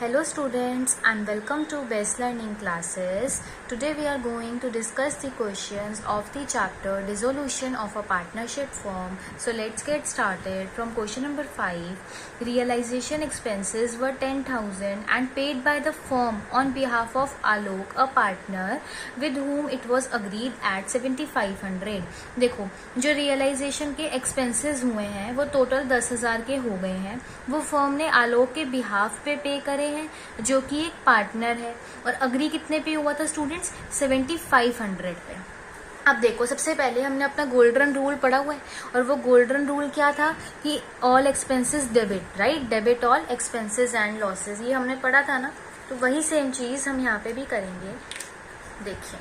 Hello students and welcome to Best Learning Classes. Today we are going to discuss the questions of the chapter Dissolution of a Partnership Firm. So let's get started from question number 5. Realization expenses were 10,000 and paid by the firm on behalf of Alok, a partner with whom it was agreed at 7,500. देखो जो realization के expenses हुए हैं वो total 10,000 के हो गए हैं. वो firm ने आलोक के behalf पे करे हैं जो कि एक पार्टनर है और अग्री कितने पे हुआ था स्टूडेंट्स 7,500 पे. अब देखो सबसे पहले हमने अपना गोल्डन रूल पढ़ा हुआ है और वो गोल्डन रूल क्या था कि all expenses debit, right, debit all expenses and losses, ये हमने पढ़ा था ना. तो वही सेम चीज हम यहाँ पे भी करेंगे. देखिए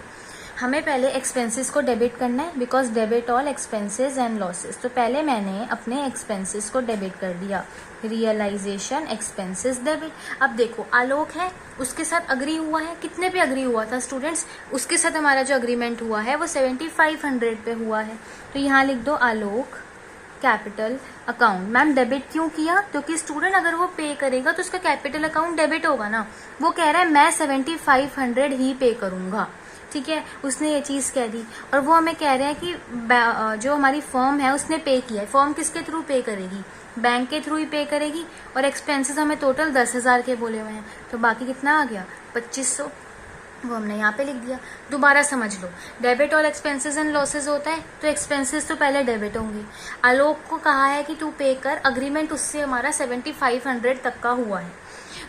हमें पहले एक्सपेंसेस को डेबिट करना है because debit all expenses and losses. तो पहले मैंने अपने एक्सपेंसेस को डेबिट कर दिया. Realisation expenses debit. अब देखो आलोक है उसके साथ अग्री हुआ है. कितने पे अग्री हुआ था स्टूडेंट्स? उसके साथ हमारा जो अग्रीमेंट हुआ है वो 7,500 पे हुआ है. तो यहाँ लिख दो आलोक कैपिटल अकाउंट. मैम डेबिट क्यों किया? क्योंकि स्टूडेंट अगर वो पे करेगा तो उसका कैपिटल अकाउंट डेबिट होगा ना. वो कह रहा है मैं 7,500 ही पे करूंगा. ठीक है, उसने ये चीज कह दी और वो हमें कह रहे हैं कि जो हमारी फर्म है उसने पे किया है. फर्म किसके थ्रू पे करेगी? बैंक के थ्रू ही पे करेगी. और एक्सपेंसेस हमें टोटल 10,000 के बोले हुए हैं. तो बाकी कितना आ गया? 2,500. वो हमने यहाँ पे लिख दिया. दोबारा समझ लो, डेबिट और एक्सपेंसेस एंड लॉसेस होता है तो एक्सपेंसेस तो पहले डेबिट होंगे. आलोक को कहा है कि तू पे कर. अग्रीमेंट उससे हमारा 7,500 तक का हुआ है.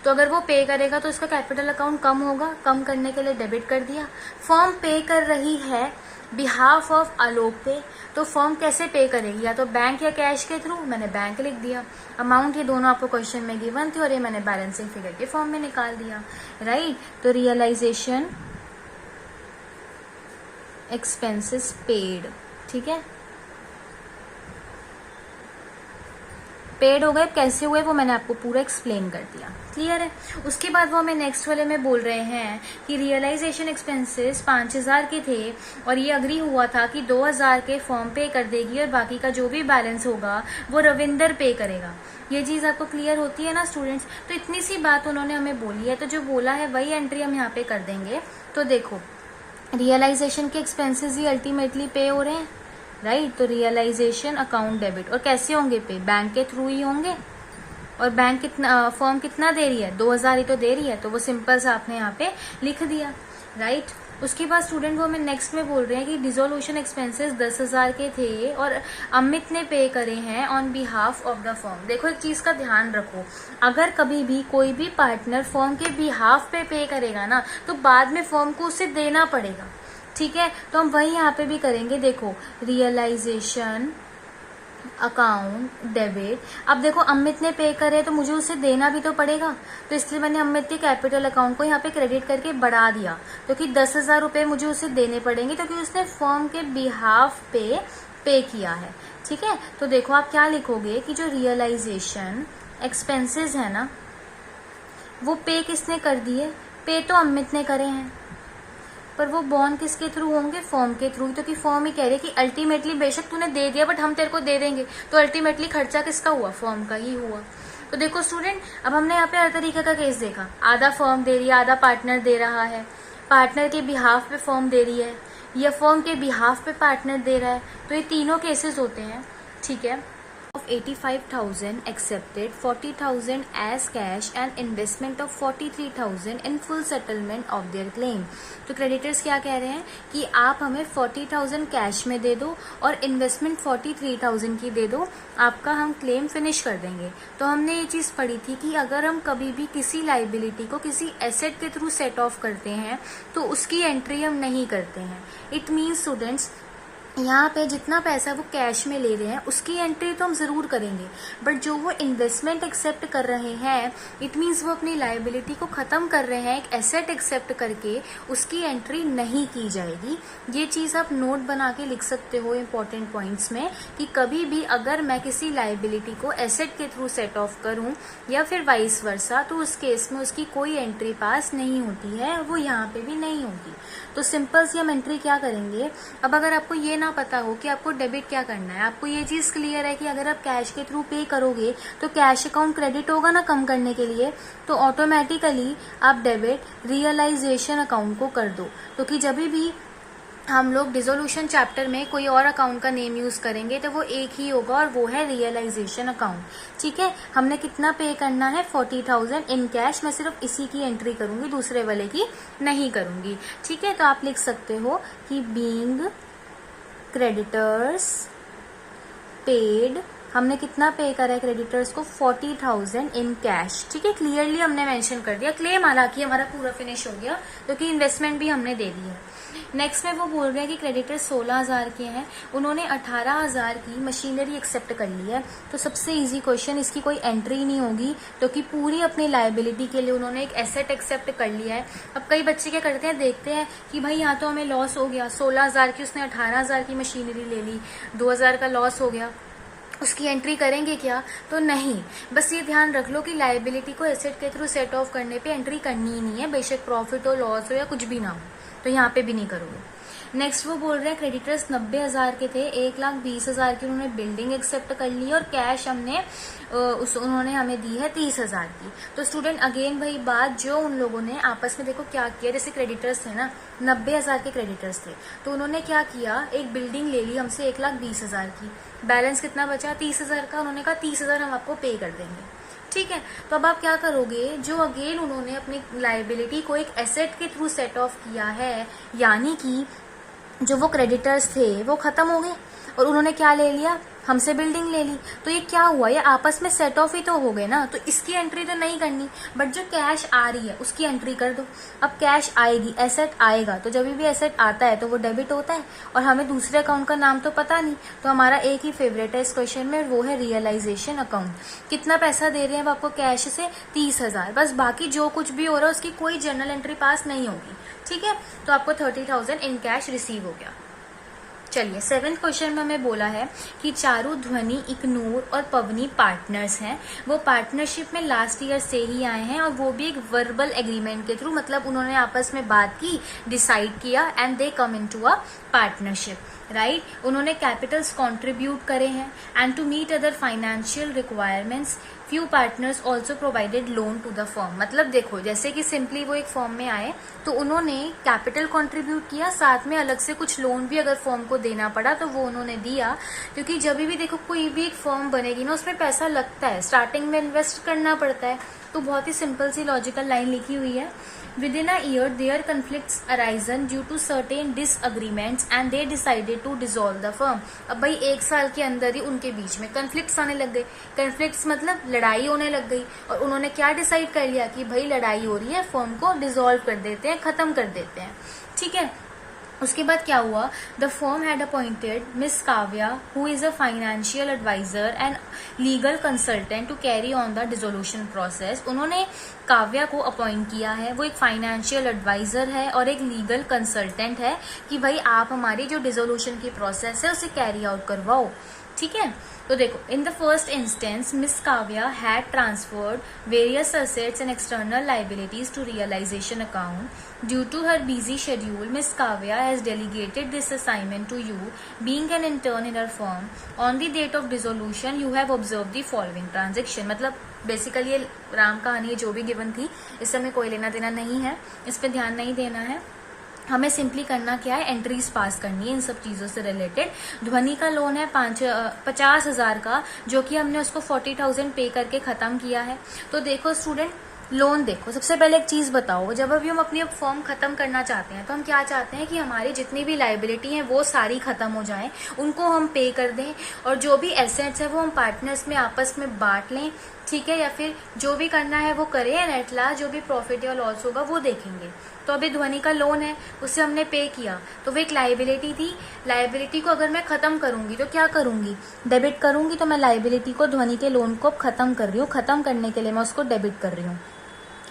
तो अगर वो पे करेगा तो उसका कैपिटल अकाउंट कम होगा. कम करने के लिए डेबिट कर दिया. फर्म पे कर रही है बिहाफ ऑफ आलोक पे. तो फर्म कैसे पे करेगी? या तो बैंक या कैश के थ्रू. मैंने बैंक लिख दिया. अमाउंट ये दोनों आपको क्वेश्चन में गिवन थे और ये मैंने बैलेंसिंग फिगर के फॉर्म में निकाल दिया. राइट. तो रियलाइजेशन एक्सपेंसेस पेड. ठीक है, पेड हो गए. कैसे हुए वो मैंने आपको पूरा एक्सप्लेन कर दिया. क्लियर है. उसके बाद वो हमें नेक्स्ट वाले में बोल रहे हैं कि रियलाइजेशन एक्सपेंसेस 5,000 के थे और ये अग्री हुआ था कि 2,000 के फॉर्म पे कर देगी और बाकी का जो भी बैलेंस होगा वो रविंदर पे करेगा. ये चीज आपको क्लियर होती है ना स्टूडेंट्स? तो इतनी सी बात उन्होंने हमें बोली है तो जो बोला है वही एंट्री हम यहाँ पे कर देंगे. तो देखो रियलाइजेशन के एक्सपेंसेस ही अल्टीमेटली पे हो रहे हैं. राइट. तो रियलाइजेशन अकाउंट डेबिट. और कैसे होंगे पे? बैंक के थ्रू ही होंगे. और बैंक कितना, फर्म कितना दे रही है? 2,000 ही तो दे रही है. तो वो सिंपल सा आपने यहाँ पे लिख दिया. राइट. उसके बाद स्टूडेंट वो हमें नेक्स्ट में बोल रहे हैं कि डिसोल्यूशन एक्सपेंसेस 10,000 के थे और अमित ने पे करे हैं on behalf of the firm. देखो एक चीज का ध्यान रखो, अगर कभी भी कोई भी पार्टनर फर्म के बिहाफ पे करेगा ना तो बाद में फर्म को उसे देना पड़ेगा. ठीक है, तो हम वही यहाँ पे भी करेंगे. देखो रियलाइजेशन अकाउंट डेबिट. अब देखो अमित ने पे करे तो मुझे उसे देना भी तो पड़ेगा. तो इसलिए मैंने अमित के कैपिटल अकाउंट को यहाँ पे क्रेडिट करके बढ़ा दिया क्योंकि 10,000 रुपए मुझे उसे देने पड़ेंगे क्योंकि उसने फर्म के बिहाफ पे किया है. ठीक है, तो देखो आप क्या लिखोगे कि जो रियलाइजेशन एक्सपेंसेस है ना वो पे किसने कर दिए? पे तो अमित ने करे हैं पर वो बॉन्ड किसके थ्रू होंगे? फॉर्म के थ्रू. तो कि फॉर्म ही कह रही है कि अल्टीमेटली बेशक तूने दे दिया बट हम तेरे को दे देंगे. तो अल्टीमेटली खर्चा किसका हुआ? फॉर्म का ही हुआ. तो देखो स्टूडेंट अब हमने यहाँ पे हर तरीके का केस देखा. आधा फॉर्म दे रही है, आधा पार्टनर दे रहा है. पार्टनर के बिहाफ पे फॉर्म दे रही है या फॉर्म के बिहाफ पे पार्टनर दे रहा है. तो ये तीनों केसेस होते हैं. ठीक है. of 85,000 accepted, 40,000 as cash and investment of 43,000 in full settlement of their claim. तो क्रेडिटर्स क्या कह रहे हैं कि आप हमें 40,000 कैश में दे दो और इन्वेस्टमेंट 43,000 की दे दो, आपका हम क्लेम फिनिश कर देंगे. तो हमने ये चीज पढ़ी थी कि अगर हम कभी भी किसी लाइबिलिटी को किसी एसेट के थ्रू सेट ऑफ करते हैं तो उसकी एंट्री हम नहीं करते हैं. इट मीन्स स्टूडेंट्स यहाँ पे जितना पैसा वो कैश में ले रहे हैं उसकी एंट्री तो हम जरूर करेंगे बट जो वो इन्वेस्टमेंट एक्सेप्ट कर रहे हैं इट मीन्स वो अपनी लायबिलिटी को खत्म कर रहे हैं एक एसेट एक्सेप्ट करके, उसकी एंट्री नहीं की जाएगी. ये चीज आप नोट बना के लिख सकते हो इंपॉर्टेंट पॉइंट्स में कि कभी भी अगर मैं किसी लायबिलिटी को एसेट के थ्रू सेट ऑफ करूं या फिर वाइस वर्सा तो उस केस में उसकी कोई एंट्री पास नहीं होती है, वो यहाँ पे भी नहीं होगी. तो सिंपल सी हम एंट्री क्या करेंगे. अब अगर आपको ये ना पता हो कि आपको डेबिट क्या करना है, आपको ये चीज क्लियर है कि अगर आप कैश के थ्रू पे करोगे तो कैश अकाउंट क्रेडिट होगा ना कम करने के लिए, तो ऑटोमेटिकली आप डेबिट रियलाइजेशन अकाउंट को कर दो। क्योंकि जब भी हम लोग डिसोल्यूशन चैप्टर में कोई और अकाउंट का नेम यूज करेंगे तो वो एक ही होगा और वो है रियलाइजेशन अकाउंट। ठीक है, हमने कितना पे करना है 40,000 इन कैश। मैं सिर्फ इसी की एंट्री करूंगी, दूसरे वाले की नहीं करूंगी। ठीक है, तो आप लिख सकते हो कि बीइंग क्रेडिटर्स पेड, हमने कितना पे करा है क्रेडिटर्स को 40,000 इन कैश। ठीक है, क्लियरली हमने मेंशन कर दिया। क्लेम हालांकि हमारा पूरा फिनिश हो गया क्योंकि इन्वेस्टमेंट भी हमने दे दी है। नेक्स्ट में वो बोल रहे हैं कि क्रेडिटर 16,000 के हैं, उन्होंने 18,000 की मशीनरी एक्सेप्ट कर ली है। तो सबसे इजी क्वेश्चन, इसकी कोई एंट्री नहीं होगी क्योंकि पूरी अपनी लायबिलिटी के लिए उन्होंने एक एसेट एक्सेप्ट कर लिया है। अब कई बच्चे क्या करते हैं, देखते हैं कि भाई यहाँ तो हमें लॉस हो गया, 16,000 की उसने 18,000 की मशीनरी ले ली, 2,000 का लॉस हो गया, उसकी एंट्री करेंगे क्या? तो नहीं, बस ये ध्यान रख लो कि लायबिलिटी को एसेट के थ्रू सेट ऑफ करने पे एंट्री करनी ही नहीं है, बेशक प्रॉफिट हो, लॉस हो या कुछ भी ना हो, तो यहाँ पे भी नहीं करोगे। नेक्स्ट वो बोल रहे हैं क्रेडिटर्स 90,000 के थे, 1,20,000 की उन्होंने बिल्डिंग एक्सेप्ट कर ली और कैश हमने उन्होंने हमें दी है 30,000 की। तो स्टूडेंट अगेन वही बात, जो उन लोगों ने आपस में देखो क्या किया, जैसे क्रेडिटर्स थे ना 90,000 के क्रेडिटर्स थे, तो उन्होंने क्या किया, एक बिल्डिंग ले ली हमसे 1,20,000 की, बैलेंस कितना बचा 30,000 का, उन्होंने कहा 30,000 हम आपको पे कर देंगे। ठीक है, तो अब आप क्या करोगे, जो अगेन उन्होंने अपनी लायबिलिटी को एक एसेट के थ्रू सेट ऑफ किया है, यानी कि जो वो क्रेडिटर्स थे वो खत्म हो गए और उन्होंने क्या ले लिया, हमसे बिल्डिंग ले ली, तो ये क्या हुआ, ये आपस में सेट ऑफ ही तो हो गए ना। तो इसकी एंट्री तो नहीं करनी, बट जो कैश आ रही है उसकी एंट्री कर दो। अब कैश आएगी, एसेट आएगा, तो जब भी एसेट आता है तो वो डेबिट होता है और हमें दूसरे अकाउंट का नाम तो पता नहीं, तो हमारा एक ही फेवरेट है इस क्वेश्चन में, वो है रियलाइजेशन अकाउंट। कितना पैसा दे रहे हैं वो आपको कैश से 30,000, बस बाकी जो कुछ भी हो रहा है उसकी कोई जर्नल एंट्री पास नहीं होगी। ठीक है, तो आपको 30,000 इन कैश रिसीव हो गया। चलिए 7th क्वेश्चन में हमें बोला है कि चारू, ध्वनि, इकनूर और पवनी पार्टनर्स हैं। वो पार्टनरशिप में लास्ट ईयर से ही आए हैं और वो भी एक वर्बल एग्रीमेंट के थ्रू, मतलब उन्होंने आपस में बात की, डिसाइड किया and they come into a partnership, right. उन्होंने कैपिटल्स कंट्रीब्यूट करे हैं and to meet other financial requirements few partners also provided loan to the firm. मतलब देखो, जैसे कि सिंपली वो एक फर्म में आए तो उन्होंने कैपिटल कंट्रीब्यूट किया, साथ में अलग से कुछ लोन भी अगर फर्म को देना पड़ा तो वो उन्होंने दिया। क्योंकि जब भी देखो कोई भी एक फर्म बनेगी ना, उसमें पैसा लगता है, स्टार्टिंग में इन्वेस्ट करना पड़ता है। तो बहुत ही सिंपल सी लॉजिकल लाइन लिखी हुई है, Within a year, their conflicts arisen due to certain disagreements and they decided to dissolve the firm. अब भाई एक साल के अंदर ही उनके बीच में conflicts आने लग गए। conflicts मतलब लड़ाई होने लग गई और उन्होंने क्या डिसाइड कर लिया कि भाई लड़ाई हो रही है, फर्म को डिसॉल्व कर देते हैं, खत्म कर देते हैं। ठीक है, उसके बाद क्या हुआ, the firm had appointed Miss Kavya who is a financial adviser and legal consultant to carry on the dissolution process. उन्होंने काव्या को अपॉइंट किया है, वो एक फाइनेंशियल एडवाइजर है और एक लीगल कंसल्टेंट है कि भाई आप हमारी जो डिसोल्यूशन की प्रोसेस है उसे कैरी आउट करवाओ। ठीक है, तो देखो, in the first instance Miss Kavya had transferred various assets and external liabilities to realisation account. Due to her busy schedule, Miss Kavya has delegated this assignment to you, being an intern in her firm. On the date of dissolution, you have observed the following transaction. मतलब basically ये राम कहानी जो भी given थी, इससे हमें कोई लेना देना नहीं है, इस पर ध्यान नहीं देना है। हमें सिंपली करना क्या है, एंट्रीज पास करनी है इन सब चीजों से रिलेटेड। ध्वनि का लोन है 50,000 का, जो कि हमने उसको 40,000 पे करके खत्म किया है। तो देखो स्टूडेंट, लोन देखो, सबसे पहले एक चीज बताओ, जब अभी हम अपनी फॉर्म खत्म करना चाहते हैं तो हम क्या चाहते हैं कि हमारी जितनी भी लाइबिलिटी है वो सारी खत्म हो जाए, उनको हम पे कर दें और जो भी एसेट्स है वो हम पार्टनर्स में आपस में बांट लें। ठीक है, या फिर जो भी करना है वो करें एंड एट लास्ट जो भी प्रॉफिट या लॉस होगा वो देखेंगे। तो अभी ध्वनि का लोन है, उससे हमने पे किया, तो वो एक लाइबिलिटी थी। लाइबिलिटी को अगर मैं खत्म करूंगी तो क्या करूंगी, डेबिट करूंगी। तो मैं लाइबिलिटी को, ध्वनि के लोन को खत्म कर रही हूँ, खत्म करने के लिए मैं उसको डेबिट कर रही हूँ।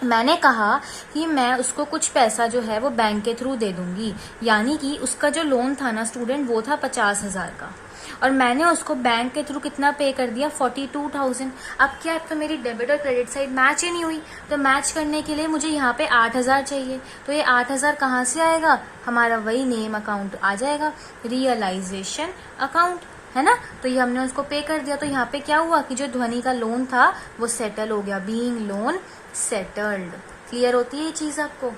मैंने कहा कि मैं उसको कुछ पैसा जो है वो बैंक के थ्रू दे दूंगी, यानी कि उसका जो लोन था ना स्टूडेंट, वो था 50,000 का, और मैंने उसको बैंक के थ्रू कितना पे कर दिया, 42,000। अब क्या, अब तो मेरी डेबिट और क्रेडिट साइड मैच ही नहीं हुई, तो मैच करने के लिए मुझे यहाँ पे 8,000 चाहिए। तो ये 8,000 कहाँ से आएगा, हमारा वही नेम अकाउंट आ जाएगा, रियलाइजेशन अकाउंट, है ना। तो ये हमने उसको पे कर दिया। तो यहाँ पे क्या हुआ कि जो ध्वनि का लोन था वो सेटल हो गया, बीइंग लोन सेटल्ड। क्लियर होती है ये चीज आपको।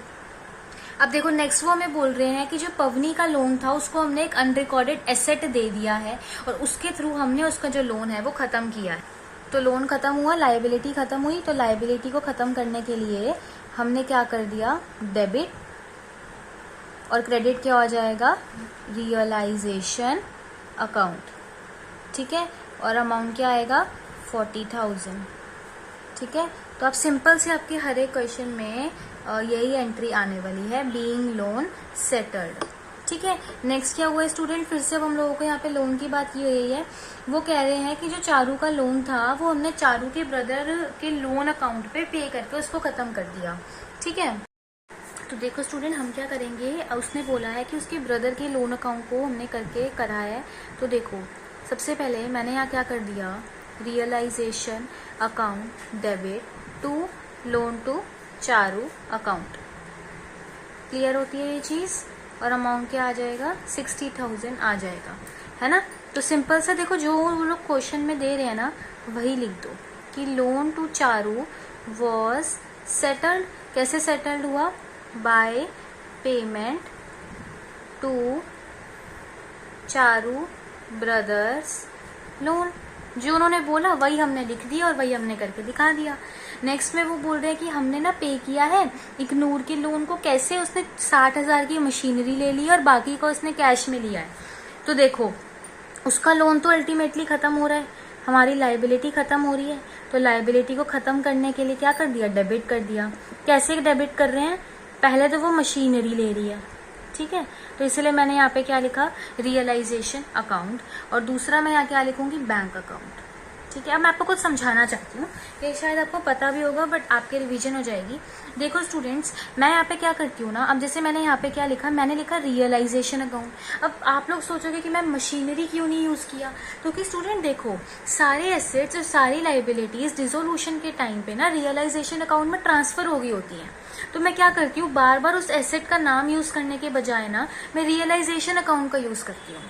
अब देखो नेक्स्ट वो हमें बोल रहे हैं कि जो पवनी का लोन था उसको हमने एक अनरिकॉर्डेड एसेट दे दिया है और उसके थ्रू हमने उसका जो लोन है वो खत्म किया है। तो लोन खत्म हुआ, लायबिलिटी खत्म हुई, तो लायबिलिटी को खत्म करने के लिए हमने क्या कर दिया, डेबिट, और क्रेडिट क्या हो जाएगा, रियलाइजेशन अकाउंट। ठीक है, और अमाउंट क्या आएगा, 40,000। ठीक है, तो आप सिंपल से आपके हर एक क्वेश्चन में यही एंट्री आने वाली है, बीइंग लोन सेटल्ड। ठीक है, नेक्स्ट क्या हुआ है स्टूडेंट, फिर से अब हम लोगों को यहाँ पे लोन की बात की हुई है। वो कह रहे हैं कि जो चारू का लोन था वो हमने चारू के ब्रदर के लोन अकाउंट पे करके उसको खत्म कर दिया। ठीक है, तो देखो स्टूडेंट हम क्या करेंगे, उसने बोला है कि उसके ब्रदर के लोन अकाउंट को हमने करके करा है। तो देखो सबसे पहले मैंने यहाँ क्या कर दिया, realisation account debit to loan to Charu account. Clear होती है ये चीज, और अमाउंट क्या आ जाएगा, 60,000 आ जाएगा, है ना। तो सिंपल सा देखो जो वो लोग क्वेश्चन में दे रहे हैं ना वही लिख दो कि loan to Charu was settled. कैसे सेटल्ड हुआ, by payment to Charu brothers loan. जो उन्होंने बोला वही हमने लिख दिया और वही हमने करके दिखा दिया। नेक्स्ट में वो बोल रहे हैं कि हमने ना पे किया है इग्नूर के लोन को। कैसे, उसने 60,000 की मशीनरी ले ली और बाकी को उसने कैश में लिया है। तो देखो उसका लोन तो अल्टीमेटली खत्म हो रहा है, हमारी लायबिलिटी खत्म हो रही है। तो लायबिलिटी को खत्म करने के लिए क्या कर दिया, डेबिट कर दिया। कैसे डेबिट कर रहे हैं, पहले तो वो मशीनरी ले रही है, ठीक है, तो इसलिए मैंने यहाँ पे क्या लिखा, रियलाइजेशन अकाउंट, और दूसरा मैं यहाँ क्या लिखूंगी, बैंक अकाउंट। ठीक है, अब मैं आपको कुछ समझाना चाहती हूँ, ये शायद आपको पता भी होगा बट आपके रिवीजन हो जाएगी। देखो स्टूडेंट्स, मैं यहाँ पे क्या करती हूँ ना, अब जैसे मैंने यहाँ पे क्या लिखा, मैंने लिखा रियलाइजेशन अकाउंट। अब आप लोग सोचोगे कि मैं मशीनरी क्यों नहीं यूज किया, क्योंकि स्टूडेंट देखो सारे एसेट्स और सारी लाइबिलिटीज डिसोल्यूशन के टाइम पे ना रियलाइजेशन अकाउंट में ट्रांसफर हो गई होती है। तो मैं क्या करती हूँ, बार बार उस एसेट का नाम यूज करने के बजाय ना मैं रियलाइजेशन अकाउंट का यूज करती हूँ,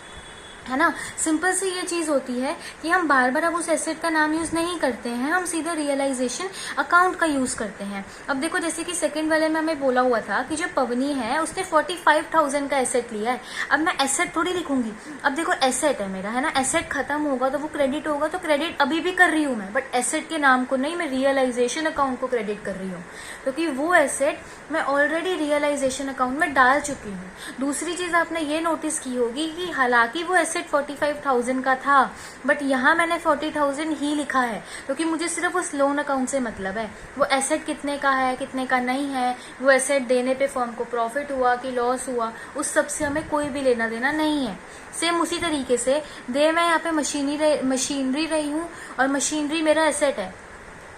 है ना। सिंपल सी ये चीज होती है कि हम बार बार अब उस एसेट का नाम यूज नहीं करते हैं, हम सीधे रियलाइजेशन अकाउंट का यूज करते हैं। अब देखो जैसे कि सेकंड वाले में हमें बोला हुआ था कि जो पवनी है उसने 45,000 का एसेट लिया है। अब मैं एसेट थोड़ी लिखूंगी, अब देखो एसेट है मेरा, है ना, एसेट खत्म होगा तो वो क्रेडिट होगा, तो क्रेडिट अभी भी कर रही हूँ मैं, बट एसेट के नाम को नहीं, मैं रियलाइजेशन अकाउंट को क्रेडिट कर रही हूँ, क्योंकि वो एसेट मैं ऑलरेडी रियलाइजेशन अकाउंट में डाल चुकी हूँ। दूसरी चीज आपने ये नोटिस की होगी कि हालांकि वो एसेट 45,000 का था बट यहाँ मैंने 40,000 ही लिखा है, क्योंकि मुझे सिर्फ उस लोन अकाउंट से मतलब है। वो एसेट कितने का है कितने का नहीं है, वो एसेट देने पे फर्म को प्रॉफिट हुआ कि लॉस हुआ, उस सब से हमें कोई भी लेना देना नहीं है। सेम उसी तरीके से दे मैं यहाँ पे मशीनरी रही हूँ और मशीनरी मेरा एसेट है,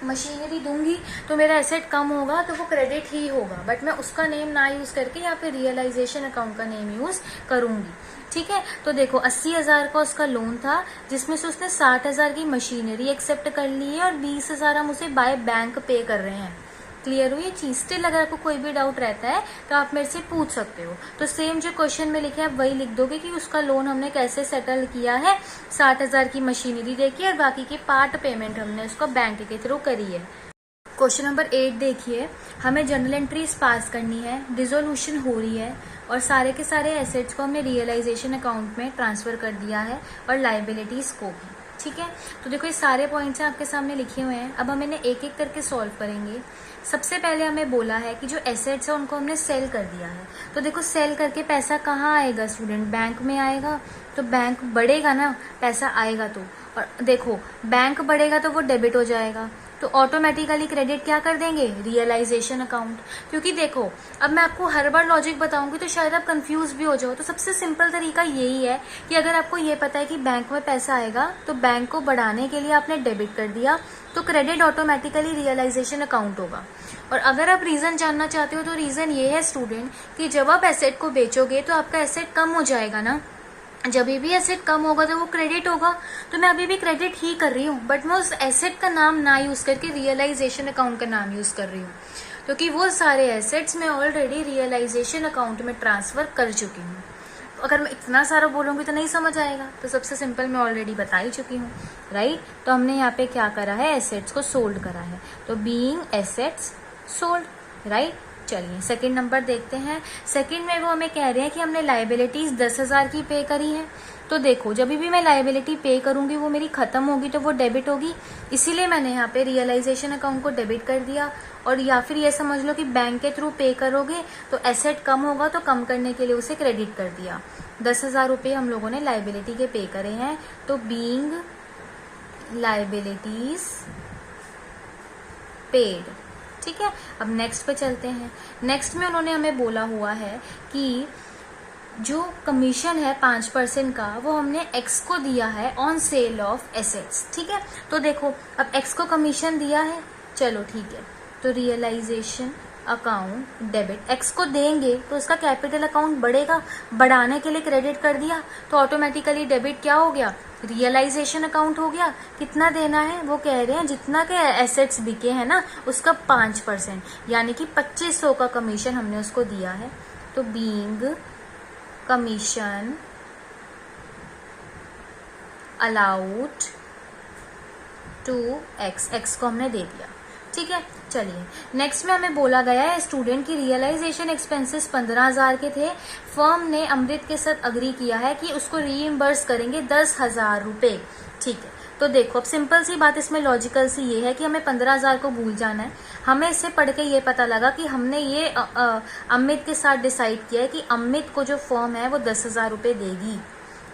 मशीनरी दूंगी तो मेरा एसेट कम होगा तो वो क्रेडिट ही होगा, बट मैं उसका नेम ना यूज करके यहाँ पे रियलाइजेशन अकाउंट का नेम यूज करूंगी। ठीक है, तो देखो 80,000 का उसका लोन था जिसमें से उसने 60,000 की मशीनरी एक्सेप्ट कर ली है और 20,000 हम उसे बाय बैंक पे कर रहे हैं। क्लियर हुई ये चीज। स्टिल अगर आपको कोई भी डाउट रहता है तो आप मेरे से पूछ सकते हो। तो सेम जो क्वेश्चन में लिखे आप वही लिख दोगे कि उसका लोन हमने कैसे सेटल किया है, 60,000 की मशीनरी देखी और बाकी की पार्ट पेमेंट हमने उसको बैंक के थ्रू करी है। क्वेश्चन नंबर 8 देखिए, हमें जर्नल एंट्रीज पास करनी है, डिसोल्यूशन हो रही है और सारे के सारे एसेट्स को हमने रियलाइजेशन अकाउंट में ट्रांसफर कर दिया है और लाइबिलिटीज को भी। ठीक है, तो देखो ये सारे पॉइंट्स आपके सामने लिखे हुए हैं। अब हम इन्हें एक एक करके सॉल्व करेंगे। सबसे पहले हमें बोला है कि जो एसेट्स है उनको हमने सेल कर दिया है। तो देखो सेल करके पैसा कहाँ आएगा स्टूडेंट, बैंक में आएगा। तो बैंक बढ़ेगा ना, पैसा आएगा तो, और देखो बैंक बढ़ेगा तो वो डेबिट हो जाएगा, तो ऑटोमेटिकली क्रेडिट क्या कर देंगे, रियलाइजेशन अकाउंट। क्योंकि देखो अब मैं आपको हर बार लॉजिक बताऊंगी तो शायद आप कंफ्यूज भी हो जाओ। तो सबसे सिंपल तरीका यही है कि अगर आपको ये पता है कि बैंक में पैसा आएगा तो बैंक को बढ़ाने के लिए आपने डेबिट कर दिया, तो क्रेडिट ऑटोमेटिकली रियलाइजेशन अकाउंट होगा। और अगर आप रीजन जानना चाहते हो तो रीजन ये है स्टूडेंट कि जब आप एसेट को बेचोगे तो आपका एसेट कम हो जाएगा ना, जब भी एसेट कम होगा तो वो क्रेडिट होगा। तो मैं अभी भी क्रेडिट ही कर रही हूँ, बट मैं उस एसेट का नाम ना यूज करके रियलाइजेशन अकाउंट का नाम यूज कर रही हूँ, क्योंकि वो सारे एसेट्स मैं ऑलरेडी रियलाइजेशन अकाउंट में ट्रांसफर कर चुकी हूँ। अगर मैं इतना सारा बोलूंगी तो नहीं समझ आएगा, तो सबसे सिंपल मैं ऑलरेडी बता ही चुकी हूँ, राइट। तो हमने यहाँ पे क्या करा है, एसेट्स को सोल्ड करा है, तो बीइंग एसेट्स सोल्ड, राइट। चलिए सेकंड नंबर देखते हैं। सेकंड में वो हमें कह रहे हैं कि हमने लाइबिलिटीज 10,000 की पे करी है। तो देखो जब भी मैं लाइबिलिटी पे करूंगी वो मेरी खत्म होगी तो वो डेबिट होगी, इसीलिए मैंने यहाँ पे रियलाइजेशन अकाउंट को डेबिट कर दिया। और या फिर ये समझ लो कि बैंक के थ्रू पे करोगे तो एसेट कम होगा तो कम करने के लिए उसे क्रेडिट कर दिया। 10,000 रुपये हम लोगों ने लाइबिलिटी के पे करे हैं, तो बीइंग लाइबिलिटीज पेड, ठीक है। अब नेक्स्ट पे चलते हैं। नेक्स्ट में उन्होंने हमें बोला हुआ है कि जो कमीशन है 5% का वो हमने एक्स को दिया है ऑन सेल ऑफ एसेट्स, ठीक है। तो देखो अब एक्स को कमीशन दिया है, चलो ठीक है, तो रियलाइजेशन अकाउंट डेबिट, एक्स को देंगे तो उसका कैपिटल अकाउंट बढ़ेगा, बढ़ाने के लिए क्रेडिट कर दिया तो ऑटोमेटिकली डेबिट क्या हो गया, रियलाइजेशन अकाउंट हो गया। कितना देना है, वो कह रहे हैं जितना के एसेट्स बिके हैं ना उसका 5%, यानी कि 2500 का कमीशन हमने उसको दिया है। तो being commission allowed to X, X को हमने दे दिया, ठीक है। चलिए नेक्स्ट में हमें बोला गया है स्टूडेंट की रियलाइजेशन एक्सपेंसेस 15,000 के थे, फर्म ने अमृत के साथ अग्री किया है कि उसको रीइम्बर्स करेंगे 10,000 रुपए, ठीक है। तो देखो अब सिंपल सी बात इसमें लॉजिकल सी ये है कि हमें 15,000 को भूल जाना है। हमें इससे पढ़ के ये पता लगा कि हमने ये अमित के साथ डिसाइड किया है कि अमित को जो फर्म है वो 10,000 रुपए देगी।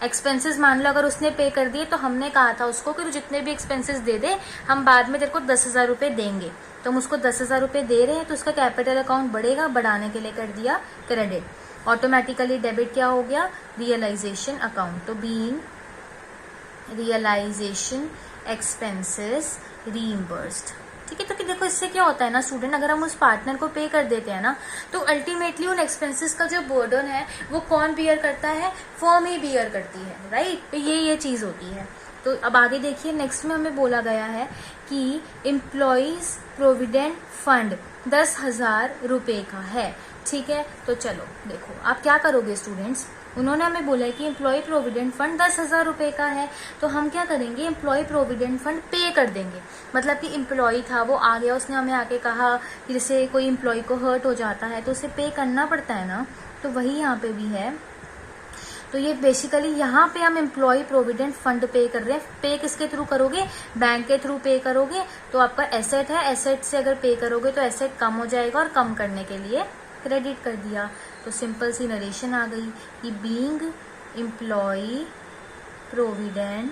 एक्सपेंसेस मान लो अगर उसने पे कर दिए तो हमने कहा था उसको कि तू जितने भी एक्सपेंसेस दे दे, हम बाद में तेरे को 10,000 रुपए देंगे। तो हम उसको 10,000 रुपए दे रहे हैं तो उसका कैपिटल अकाउंट बढ़ेगा, बढ़ाने के लिए कर दिया क्रेडिट, ऑटोमेटिकली डेबिट क्या हो गया, रियलाइजेशन अकाउंट। तो बीइंग रियलाइजेशन एक्सपेंसेस रीइंबर्स्ड, ठीक है। तो कि देखो इससे क्या होता है ना स्टूडेंट, अगर हम उस पार्टनर को पे कर देते हैं ना तो अल्टीमेटली उन एक्सपेंसेस का जो बर्डन है वो कौन बियर करता है, फर्म ही बियर करती है, राइट। तो ये चीज होती है। तो अब आगे देखिए नेक्स्ट में हमें बोला गया है कि एम्प्लॉइज प्रोविडेंट फंड 10,000 रुपए का है, ठीक है। तो चलो देखो आप क्या करोगे स्टूडेंट्स, उन्होंने हमें बोला है कि एम्प्लॉय प्रोविडेंट फंड 10,000 रुपए का है, तो हम क्या करेंगे, एम्प्लॉय प्रोविडेंट फंड पे कर देंगे। मतलब कि एम्प्लॉय था वो आ गया, उसने हमें आके कहा कि जैसे कोई एम्प्लॉय को हर्ट हो जाता है तो उसे पे करना पड़ता है ना, तो वही यहाँ पे भी है। तो ये बेसिकली यहाँ पे हम एम्प्लॉय प्रोविडेंट फंड पे कर रहे हैं। पे किसके थ्रू करोगे, बैंक के थ्रू पे करोगे, तो आपका एसेट है, एसेट से अगर पे करोगे तो एसेट कम हो जाएगा और कम करने के लिए क्रेडिट कर दिया। तो सिंपल सी नरेशन आ गई कि being employ provident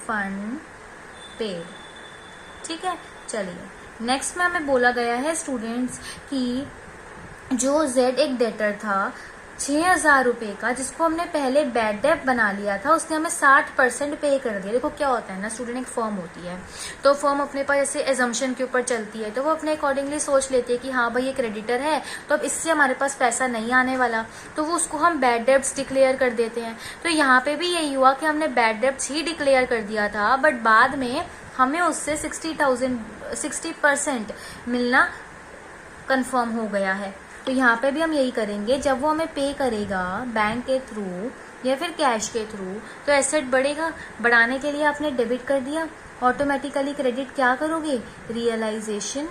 fund paid, ठीक है। चलिए नेक्स्ट में हमें बोला गया है स्टूडेंट्स कि जो जेड एक डेटर था 6,000 रुपए का, जिसको हमने पहले बैड डेट बना लिया था, उसने हमें 60% पे कर दिया। देखो क्या होता है ना स्टूडेंट, एक फर्म होती है तो फर्म अपने पास जैसे एजम्पशन के ऊपर चलती है तो वो अपने अकॉर्डिंगली सोच लेती है कि हाँ भाई ये क्रेडिटर है तो अब इससे हमारे पास पैसा नहीं आने वाला, तो वो उसको हम बैड डेट्स डिक्लेयर कर देते हैं। तो यहाँ पे भी यही हुआ कि हमने बैड डेट्स ही डिक्लेयर कर दिया था, बट बाद में हमें उससे 60% मिलना कंफर्म हो गया है। तो यहाँ पे भी हम यही करेंगे, जब वो हमें पे करेगा बैंक के थ्रू या फिर कैश के थ्रू तो एसेट बढ़ेगा, बढ़ाने के लिए आपने डेबिट कर दिया, ऑटोमेटिकली क्रेडिट क्या करोगे, रियलाइजेशन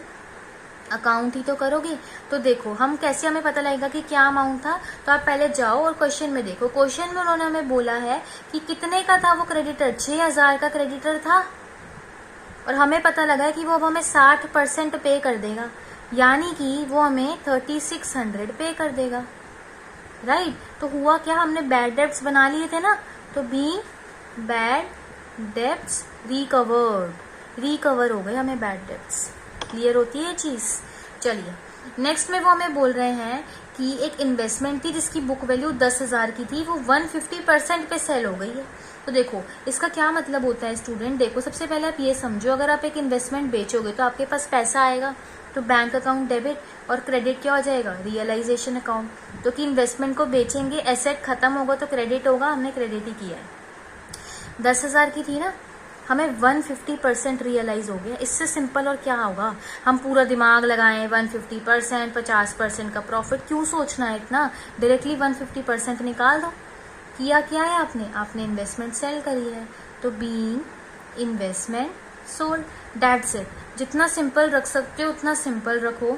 अकाउंट ही तो करोगे। तो देखो हम कैसे, हमें पता लगेगा कि क्या अमाउंट था, तो आप पहले जाओ और क्वेश्चन में देखो। क्वेश्चन में उन्होंने हमें बोला है कि कितने का था वो क्रेडिटर, 6,000 का क्रेडिटर था, और हमें पता लगा है कि वो अब हमें 60% पे कर देगा, यानी कि वो हमें 3600 पे कर देगा, राइट। तो हुआ क्या, हमने बैड डेब्ट्स बना लिए थे ना, तो बी बैड डेब्ट्स रिकवर हो गए हमें बैड डेब्ट्स। क्लियर होती है ये चीज। चलिए नेक्स्ट में वो हमें बोल रहे हैं कि एक इन्वेस्टमेंट थी जिसकी बुक वैल्यू 10,000 की थी, वो 150% पे सेल हो गई है। तो देखो इसका क्या मतलब होता है स्टूडेंट, देखो सबसे पहले आप ये समझो, अगर आप एक इन्वेस्टमेंट बेचोगे तो आपके पास पैसा आएगा, तो बैंक अकाउंट डेबिट और क्रेडिट क्या हो जाएगा, रियलाइजेशन अकाउंट। तो कि इन्वेस्टमेंट को बेचेंगे, एसेट खत्म होगा तो क्रेडिट होगा, हमने क्रेडिट ही किया है। 10,000 की थी ना, हमें 150% रियलाइज हो गया। इससे सिंपल और क्या होगा, हम पूरा दिमाग लगाएं 150%, 50% का प्रॉफिट क्यों सोचना है इतना, डायरेक्टली 150% निकाल दो। किया क्या है आपने, आपने इन्वेस्टमेंट सेल करी है, तो being investment sold, that's it. जितना सिंपल रख सकते हो उतना सिंपल रखो।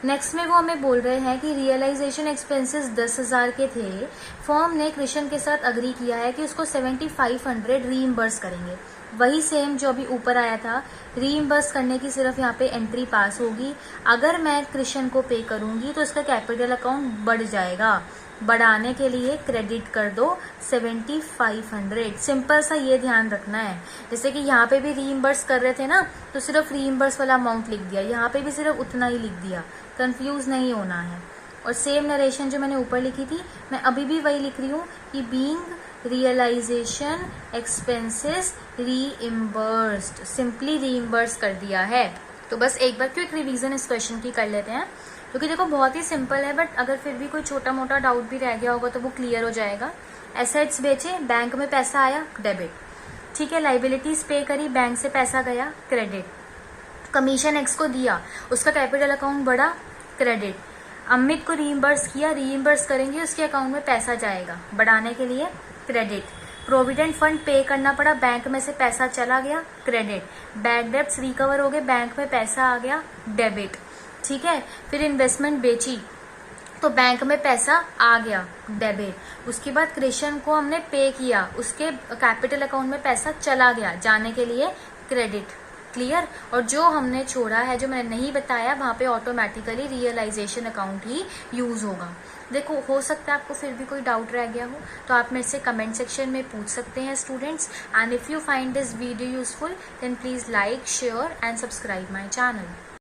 नेक्स्ट में वो हमें बोल रहे हैं कि रियलाइजेशन एक्सपेंसेस 10,000 के थे, फर्म ने कृष्ण के साथ अग्री किया है कि उसको 7,500 रीइम्बर्स करेंगे। वही सेम जो अभी ऊपर आया था, रीइम्बर्स करने की सिर्फ यहाँ पे एंट्री पास होगी। अगर मैं कृष्ण को पे करूंगी तो इसका कैपिटल अकाउंट बढ़ जाएगा, बढ़ाने के लिए क्रेडिट कर दो 7,500। सिंपल सा ये ध्यान रखना है। जैसे कि यहाँ पे भी रीइम्बर्स कर रहे थे ना, तो सिर्फ रीइम्बर्स वाला अमाउंट लिख दिया, यहाँ पे भी सिर्फ उतना ही लिख दिया, कंफ्यूज नहीं होना है। और सेम नरेशन जो मैंने ऊपर लिखी थी मैं अभी भी वही लिख रही हूँ कि being realisation expenses reimbursed, simply reimburse कर दिया है। तो बस एक बार क्विक रिवीजन इस क्वेश्चन की कर लेते हैं, क्योंकि देखो बहुत ही सिंपल है, बट अगर फिर भी कोई छोटा मोटा डाउट भी रह गया होगा तो वो क्लियर हो जाएगा। एसेट्स बेचे, बैंक में पैसा आया, डेबिट। ठीक है, लाइबिलिटीज पे करी, बैंक से पैसा गया, क्रेडिट। कमीशन एक्स को दिया, उसका कैपिटल अकाउंट बढ़ा, क्रेडिट। अमित को रीइम्बर्स किया, रीइम्बर्स करेंगे उसके अकाउंट में पैसा जाएगा, बढ़ाने के लिए क्रेडिट। प्रोविडेंट फंड पे करना पड़ा, बैंक में से पैसा चला गया, क्रेडिट। बैड डेब्ट्स रिकवर हो गए, बैंक में पैसा आ गया, डेबिट। ठीक है, फिर इन्वेस्टमेंट बेची तो बैंक में पैसा आ गया, डेबिट। उसके बाद कृष्ण को हमने पे किया, उसके कैपिटल अकाउंट में पैसा चला गया, जाने के लिए क्रेडिट। क्लियर। और जो हमने छोड़ा है, जो मैंने नहीं बताया, वहां पे ऑटोमेटिकली रियलाइजेशन अकाउंट ही यूज होगा। देखो हो सकता है आपको फिर भी कोई डाउट रह गया हो तो आप मेरे से कमेंट सेक्शन में पूछ सकते हैं students. And if you find this video useful then please like, share and subscribe my channel.